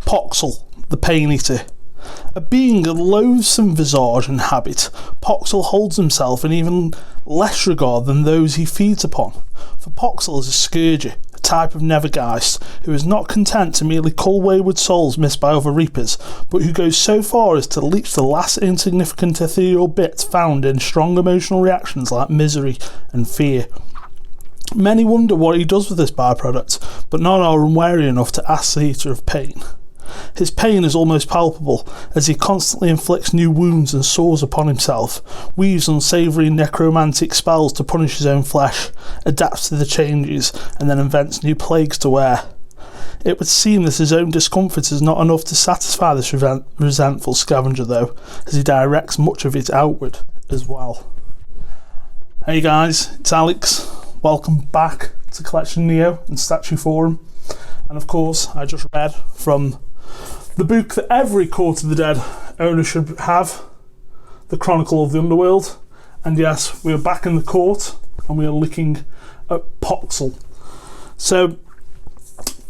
Poxxil, the Pain Eater. A being of loathsome visage and habit, Poxxil holds himself in even less regard than those he feeds upon. For Poxxil is a scourger, a type of Nevergeist, who is not content to merely cull wayward souls missed by other reapers, but who goes so far as to leech the last insignificant ethereal bits found in strong emotional reactions like misery and fear. Many wonder what he does with this byproduct, but none are unwary enough to ask the Eater of Pain. His pain is almost palpable, as he constantly inflicts new wounds and sores upon himself, weaves unsavoury necromantic spells to punish his own flesh, adapts to the changes, and then invents new plagues to wear. It would seem that his own discomfort is not enough to satisfy this resentful scavenger, though, as he directs much of it outward as well. Hey guys, it's Alex. Welcome back to CollectioNeo and Statue Forum. And of course, I just read from the book that every Court of the Dead owner should have, The Chronicle of the Underworld. And yes, we are back in the court and we are looking at Poxxil. So,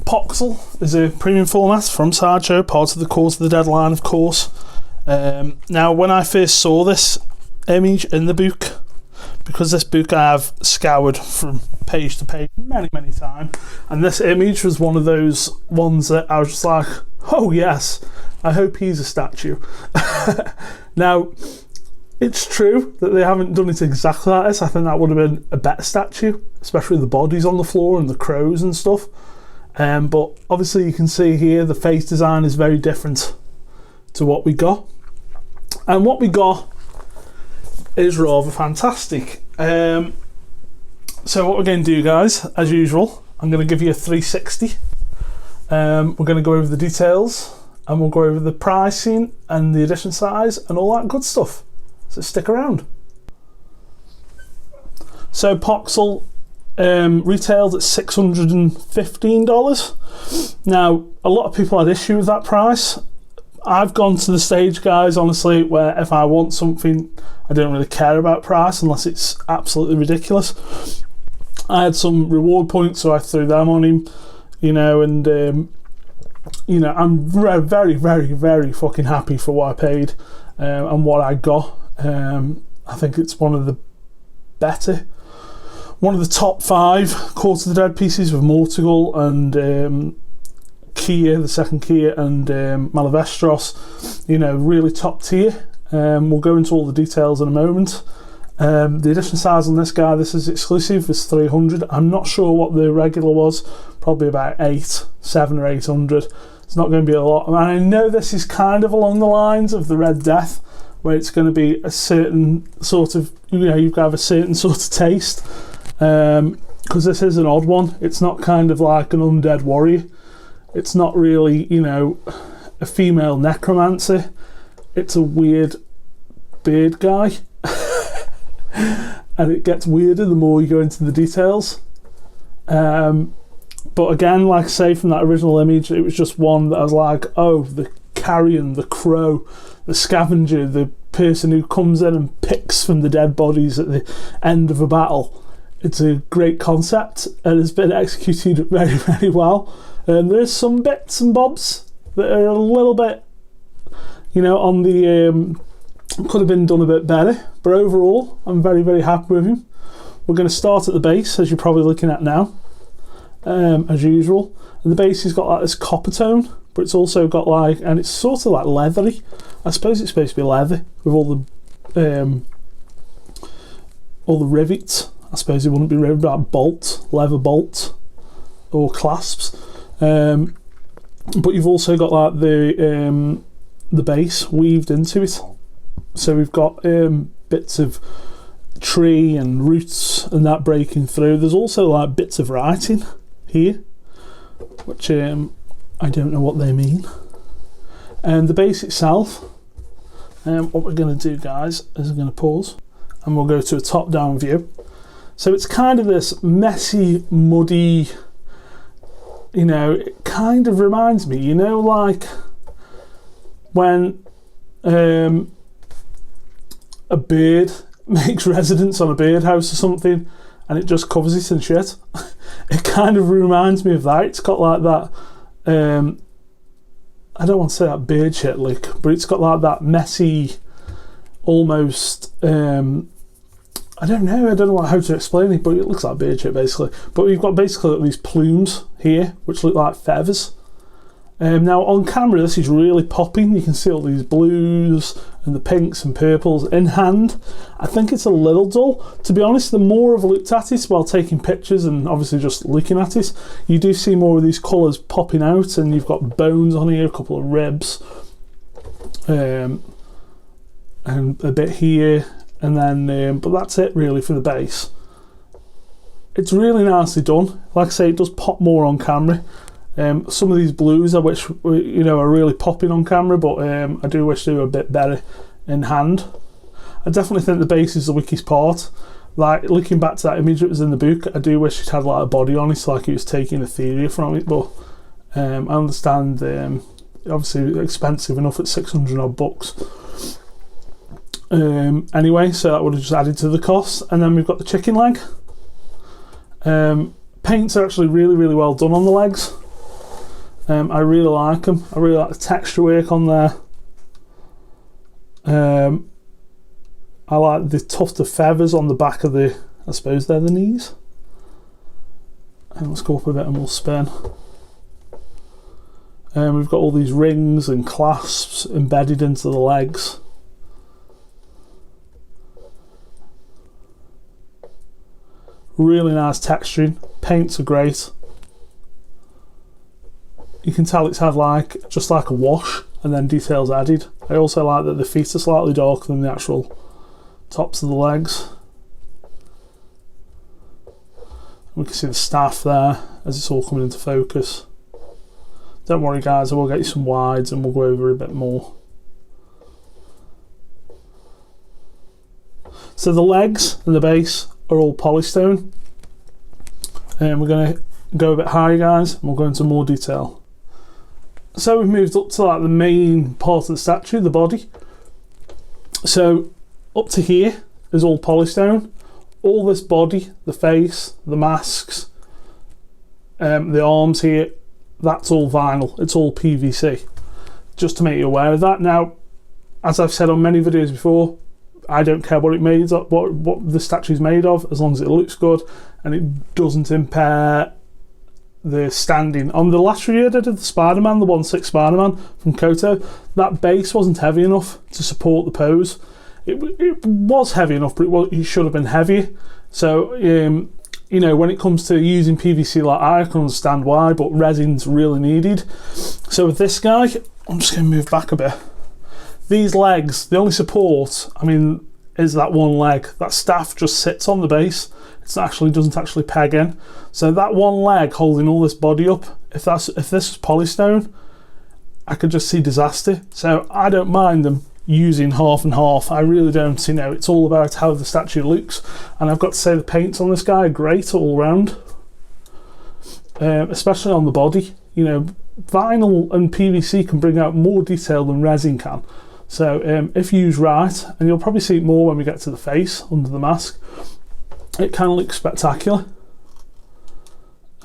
Poxxil is a premium format from Sideshow, part of the Court of the Dead line, of course. Now, when I first saw this image in the book, because this book I have scoured from page to page many times, and this image was one of those ones that I was just like, oh yes, I hope he's a statue. Now, it's true that they haven't done it exactly like this. I think that would have been a better statue, especially the bodies on the floor and the crows and stuff. But obviously you can see here the face design is very different to what we got. And what we got is rather fantastic. So what we're going to do, guys, as usual, I'm going to give you a 360. We're going to go over the details and we'll go over the pricing and the edition size and all that good stuff. So stick around. So Poxxil retailed at $615. Now, a lot of people had issue with that price. I've gone to the stage, guys, honestly, where if I want something, I don't really care about price unless it's absolutely ridiculous. I had some reward points, so I threw them on him, you know, and you know, I'm very fucking happy for what I paid and what I got. I think it's one of the top 5 Court of the Dead pieces with Mortigal and Kia, the second Kia, and Malavestros, you know, really top tier. We'll go into all the details in a moment. The edition size on this guy, this is exclusive, is 300. I'm not sure what the regular was, probably about 7 or 800. It's not going to be a lot. And I know this is kind of along the lines of the Red Death, where it's going to be a certain sort of, you know, you've got to have a certain sort of taste, because this is an odd one. It's not kind of like an undead warrior. It's not really, you know, a female necromancer. It's a weird beard guy. And it gets weirder the more you go into the details. But again, like I say, from that original image, it was just one that I was like, oh, the carrion, the crow, the scavenger, the person who comes in and picks from the dead bodies at the end of a battle. It's a great concept and it's been executed very well. There's some bits and bobs that are a little bit, you know, on the could have been done a bit better, but overall I'm very happy with him. We're going to start at the base, as you're probably looking at now, as usual. And the base has got like this copper tone, but it's also got like, and it's sort of like leathery. I suppose it's supposed to be leather with all the rivets. I suppose it wouldn't be rivet, but leather bolt or clasps. But you've also got like the base weaved into it. So we've got bits of tree and roots and that breaking through. There's also like bits of writing here, which I don't know what they mean. And the base itself, what we're going to do, guys, is I'm going to pause and we'll go to a top-down view. So it's kind of this messy, muddy, you know, it kind of reminds me, you know, like when a bird makes residence on a birdhouse or something and it just covers it in shit. It kind of reminds me of that. It's got like that I don't want to say that bird shit look, but it's got like that messy, almost, I don't know how to explain it, but it looks like bird shit basically. But we've got basically these plumes here, which look like feathers. Now on camera this is really popping. You can see all these blues and the pinks and purples. In hand, I think it's a little dull. To be honest, the more I've looked at it while taking pictures and obviously just looking at it, you do see more of these colours popping out, and you've got bones on here, a couple of ribs, and a bit here, and then but that's it really for the base. It's really nicely done. Like I say, it does pop more on camera. Some of these blues I wish are really popping on camera, but I do wish they were a bit better in hand. I definitely think the base is the weakest part. Like looking back to that image that was in the book, I do wish it had like a body on it, like it was taking etheria from it. But I understand, obviously expensive enough at 600 odd bucks. Anyway, so that would have just added to the cost. And then we've got the chicken leg. Paints are actually really well done on the legs. I really like them. I really like the texture work on there. I like the tuft of feathers on the back of the, I suppose they're the knees. And let's go up a bit and we'll spin. We've got all these rings and clasps embedded into the legs. Really nice texturing. Paints are great. You can tell it's had just like a wash and then details added. I also like that the feet are slightly darker than the actual tops of the legs. We can see the staff there as it's all coming into focus. Don't worry guys, I will get you some wides and we'll go over a bit more. So the legs and the base are all polystone. And we're going to go a bit higher guys and we'll go into more detail. So we've moved up to like the main part of the statue, the body. So up to here is all polystone. All this body, the face, the masks, the arms here, that's all vinyl. It's all PVC. Just to make you aware of that. Now, as I've said on many videos before, I don't care what it made of, what the statue's made of, as long as it looks good and it doesn't impair the standing. On the last review I did of the Spider-Man, the 1/6 Spider-Man from Koto, that base wasn't heavy enough to support the pose. It was heavy enough, but it should have been heavier. So when it comes to using PVC like I can understand why, but resin's really needed. So with this guy, I'm just going to move back a bit. These legs, the only support, is that one leg. That staff just sits on the base. Doesn't actually peg in. So that one leg holding all this body up, if this was polystone, I could just see disaster. So I don't mind them using half and half. I really don't. It's all about how the statue looks. And I've got to say the paints on this guy are great all round. Especially on the body. Vinyl and PVC can bring out more detail than resin can. So if used right, and you'll probably see it more when we get to the face under the mask, it kind of looks spectacular.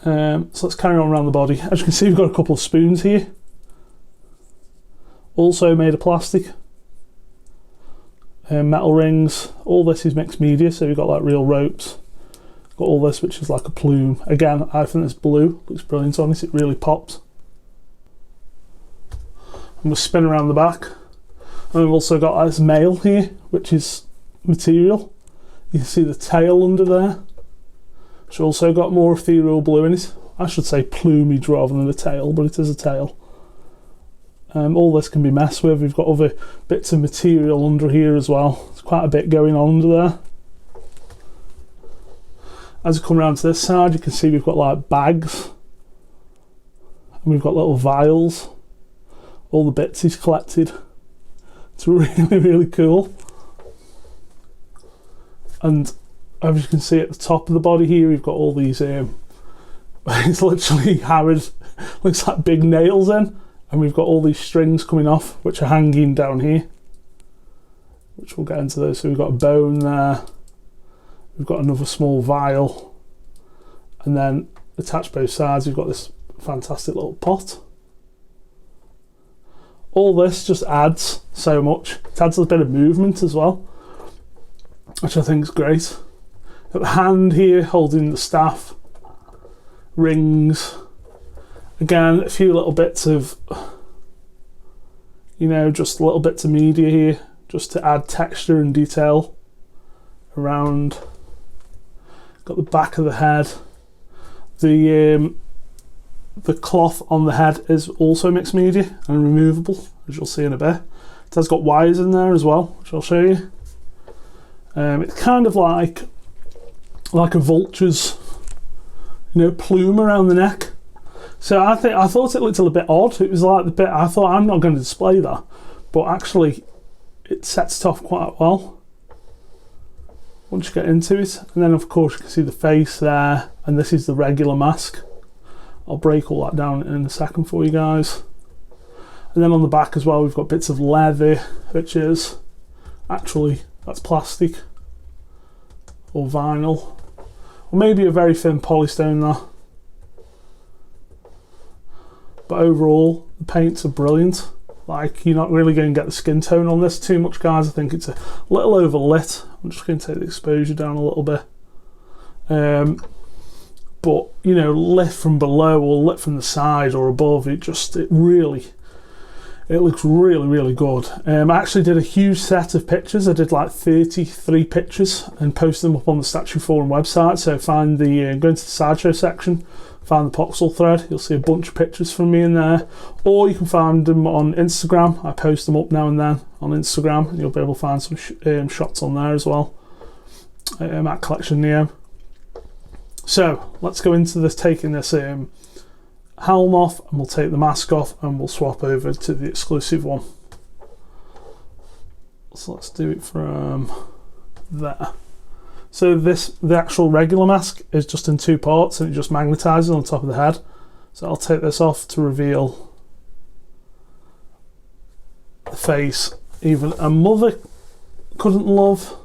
So let's carry on around the body. As you can see, we've got a couple of spoons here, also made of plastic. Metal rings. All this is mixed media, so we've got like real ropes. Got all this, which is like a plume. Again, I think this blue looks brilliant on this. It really pops. And we'll spin around the back. And we've also got this mail here, which is material. You can see the tail under there, which also got more ethereal blue in it. I should say plumage rather than a tail, but it is a tail. All this can be messed with. We've got other bits of material under here as well. There's quite a bit going on under there. As you come around to this side, you can see we've got like bags. And we've got little vials. All the bits he's collected. It's really cool. And as you can see at the top of the body here, we've got all these, it's literally hammered, looks like big nails in. And we've got all these strings coming off, which are hanging down here. Which we'll get into those. So we've got a bone there. We've got another small vial. And then attached both sides, we've got this fantastic little pot. all this just adds so much. It adds a bit of movement as well, which I think is great. Got the hand here holding the staff, rings. Again, a few little bits of, you know, just little bits of media here, just to add texture and detail around. Got the back of the head. The cloth on the head is also mixed media and removable, as you'll see in a bit. It has got wires in there as well, which I'll show you. It's kind of like a vulture's, you know, plume around the neck. So I thought it looked a little bit odd. It was like the bit I thought, I'm not going to display that, but actually it sets it off quite well once you get into it. And then of course you can see the face there, and this is the regular mask. I'll break all that down in a second for you guys. And then on the back as well, we've got bits of leather, which is actually, that's plastic or vinyl, or maybe a very thin polystone there. But overall, the paints are brilliant. Like, you're not really going to get the skin tone on this too much, guys. I think it's a little overlit. I'm just going to take the exposure down a little bit. But, you know, lit from below or lit from the side or above, it looks really, really good. I actually did a huge set of pictures. I did like 33 pictures and posted them up on the Statue Forum website. So find the, go into the Sideshow section, find the Poxxil thread. You'll see a bunch of pictures from me in there. Or you can find them on Instagram. I post them up now and then on Instagram, and you'll be able to find some shots on there as well, at CollectioNeo. So let's go into this, taking this helm off, and we'll take the mask off and we'll swap over to the exclusive one. So let's do it from there. So the actual regular mask is just in two parts, and it just magnetizes on top of the head. So I'll take this off to reveal the face even a mother couldn't love.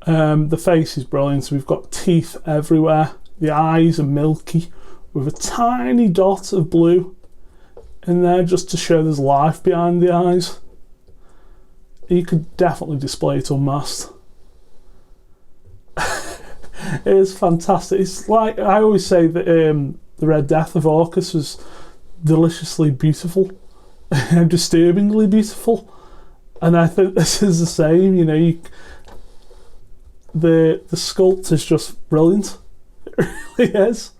The face is brilliant. So we've got teeth everywhere. The eyes are milky with a tiny dot of blue in there just to show there's life behind the eyes. You could definitely display it unmasked. It is fantastic. It's like, I always say that the Red Death of Orcus was deliciously beautiful and disturbingly beautiful, and I think this is the same. You know, the sculpt is just brilliant. It really is.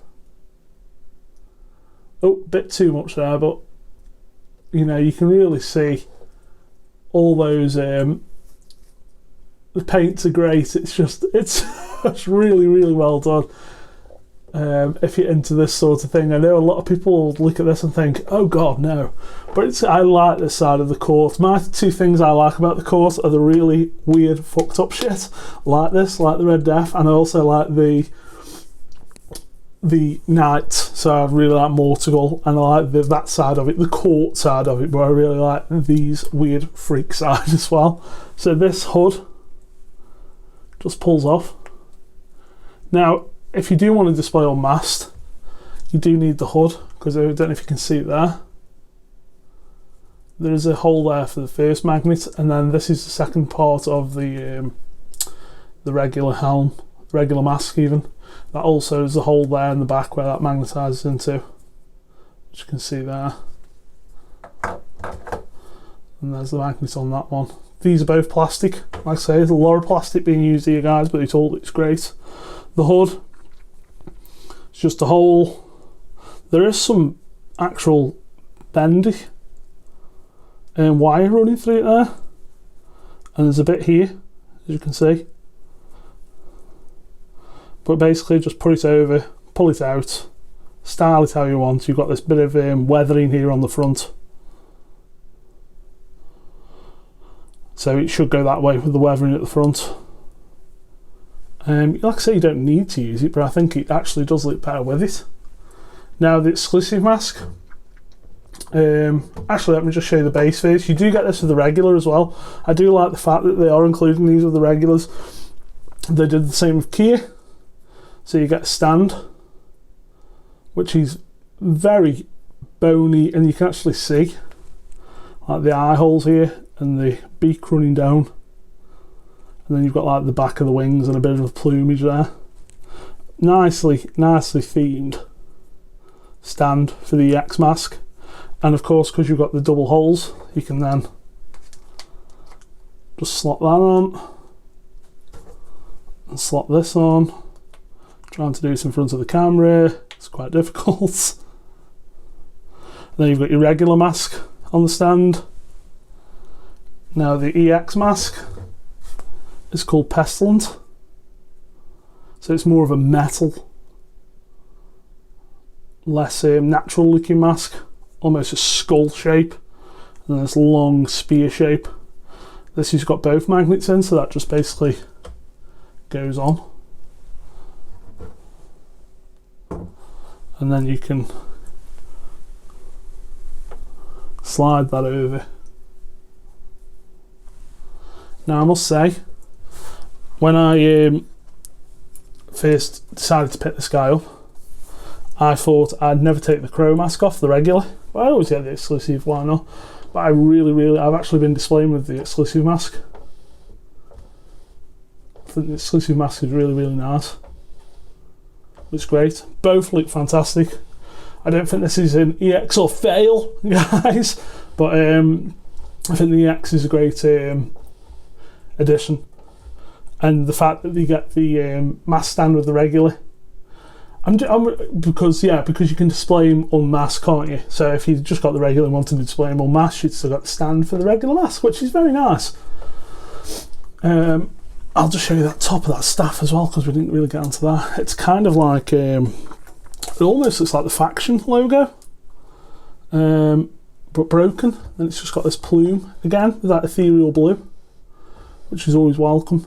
Oh, bit too much there, but you know, you can really see all those. The paints are great. It's really, really well done. If you're into this sort of thing, I know a lot of people will look at this and think, "Oh God, no!" But I like this side of the court. My two things I like about the court are the really weird, fucked up shit, like this, like the Red Death, and I also like the knight. So I really like Mortugal, and I like that side of it, the court side of it, but I really like these weird freak side as well. So this hood just pulls off. Now, if you do want to display unmasked, you do need the hood, because I don't know if you can see it there. There is a hole there for the first magnet, and then this is the second part of the regular helm, regular mask even. That also is a hole there in the back where that magnetises into, which you can see there. And there's the magnet on that one. These are both plastic. Like I say, there's a lot of plastic being used here, guys, but it all looks great. The hood, it's just a hole. There is some actual bendy and wire running through it there, and there's a bit here, as you can see. But basically, just put it over, pull it out, style it how you want. You've got this bit of weathering here on the front, so it should go that way with the weathering at the front. Like I say, you don't need to use it, but I think it actually does look better with it. Now the exclusive mask, actually let me just show you the base face. You do get this with the regular as well. I do like the fact that they are including these with the regulars. They did the same with Kia, so you get a stand which is very bony, and you can actually see like the eye holes here and the beak running down, and then you've got like the back of the wings and a bit of plumage there. Nicely themed stand for the EX mask, and of course because you've got the double holes, you can then just slot that on and slot this on. Trying to do this in front of the camera, it's quite difficult. Then you've got your regular mask on the stand. Now the EX mask is called Pestilent, so it's more of a metal, less natural looking mask, almost a skull shape, and this long spear shape. This has got both magnets in, so that just basically goes on, and then you can slide that over. Now I must say, when I first decided to pick this guy up, I thought I'd never take the Crow mask off, the regular, but I always get the exclusive, why not? But I've actually been displaying with the exclusive mask. I think the exclusive mask is really nice. Looks great. Both look fantastic. I don't think this is an EX or fail, guys, but I think the EX is a great addition. And the fact that you get the mask stand with the regular, because you can display them unmasked, can't you? So if you just got the regular and wanted to display them unmasked, you'd still got the stand for the regular mask, which is very nice. I'll just show you that top of that staff as well, because we didn't really get onto that. It's kind of like it almost looks like the faction logo, but broken, and it's just got this plume again with that ethereal blue, which is always welcome.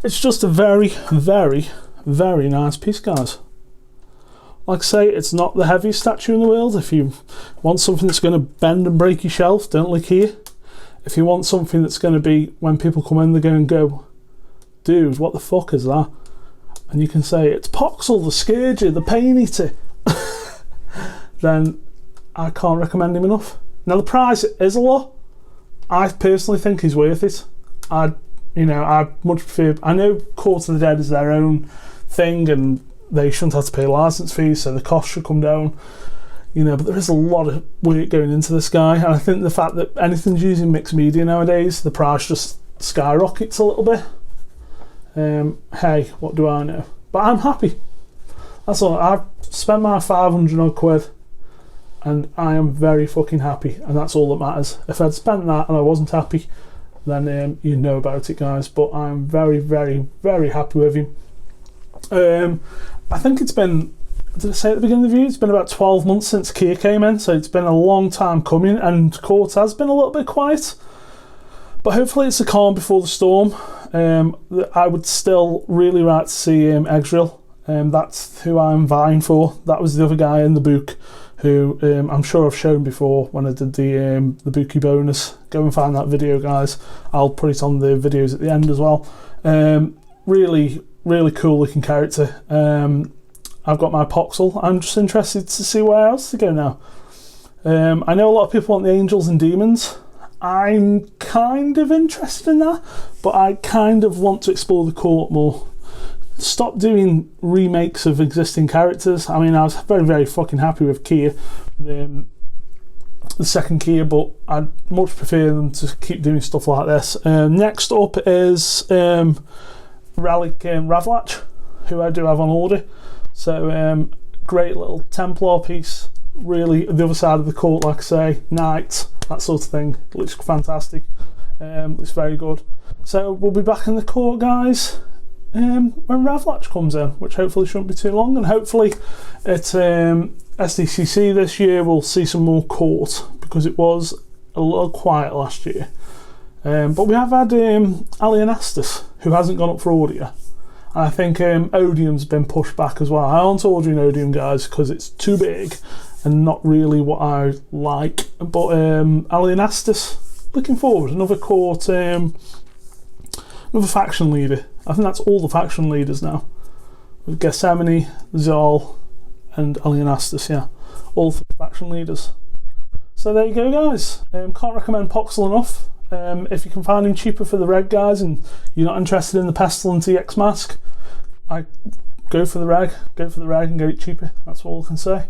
It's just a very nice piece, guys. Like I say, it's not the heaviest statue in the world. If you want something that's going to bend and break your shelf, don't look here. If you want something that's going to be, when people come in, they're going to go, dude, what the fuck is that? And you can say, it's Poxxil, the Scourger, the Pain Eater. Then I can't recommend him enough. Now the price is a lot. I personally think he's worth it. I much prefer. I know Court of the Dead is their own thing, and they shouldn't have to pay license fees, so the cost should come down. But there is a lot of work going into this guy, and I think the fact that anything's using mixed media nowadays, the price just skyrockets a little bit. Hey, what do I know? But I'm happy. That's all. I've spent my 500 odd quid, and I am very fucking happy, and that's all that matters. If I'd spent that and I wasn't happy, then you know about it, guys. But I'm very happy with him. I think it's been, did I say at the beginning of the video, it's been about 12 months since Kia came in, so it's been a long time coming, and Court has been a little bit quiet, but hopefully it's a calm before the storm. I would still really like to see Exriel. That's who I'm vying for. That was the other guy in the book who I'm sure I've shown before when I did the Bookie bonus. Go and find that video, guys. I'll put it on the videos at the end as well. Really cool looking character. I've got my Poxxil. I'm just interested to see where else to go now. I know a lot of people want the Angels and Demons. I'm kind of interested in that, but I kind of want to explore the court more. Stop doing remakes of existing characters. I mean, I was very fucking happy with Kia, the second Kia, but I'd much prefer them to keep doing stuff like this. Next up is Relic Ravlatch, who I do have on order. So great little Templar piece. Really, the other side of the court, like I say, Knight, that sort of thing. Looks fantastic. Looks very good. So we'll be back in the court, guys, when Ravlatch comes in, which hopefully shouldn't be too long, and hopefully at SDCC this year we'll see some more court, because it was a little quiet last year. But we have had Alienastus, who hasn't gone up for order yet. And I think Odium's been pushed back as well. I aren't ordering Odium, guys, because it's too big and not really what I like. But Alienastus, looking forward. Another court, another faction leader. I think that's all the faction leaders now. with Gethsemane, Zal, and Alienastus, yeah. All 3 faction leaders. So there you go, guys. Can't recommend Poxxil enough. If you can find him cheaper for the reg, guys, and you're not interested in the Pestilence EX mask, I go for the reg and get it cheaper. That's all I can say.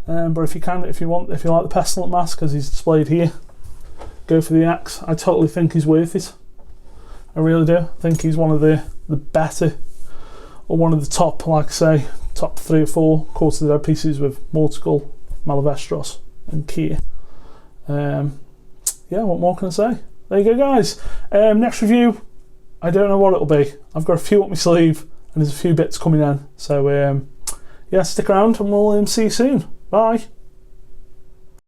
But if you like the Pestilent mask as he's displayed here, go for the axe. I totally think he's worth it. I really do. I think he's one of the better, or one of the top, like I say, top 3 or 4 Court of the Dead pieces with Mortigal, Malavestros, and Kier. Yeah, what more can I say? There you go, guys. Next review, I don't know what it'll be. I've got a few up my sleeve, and there's a few bits coming in. So yeah, stick around, and we'll see you soon. Bye.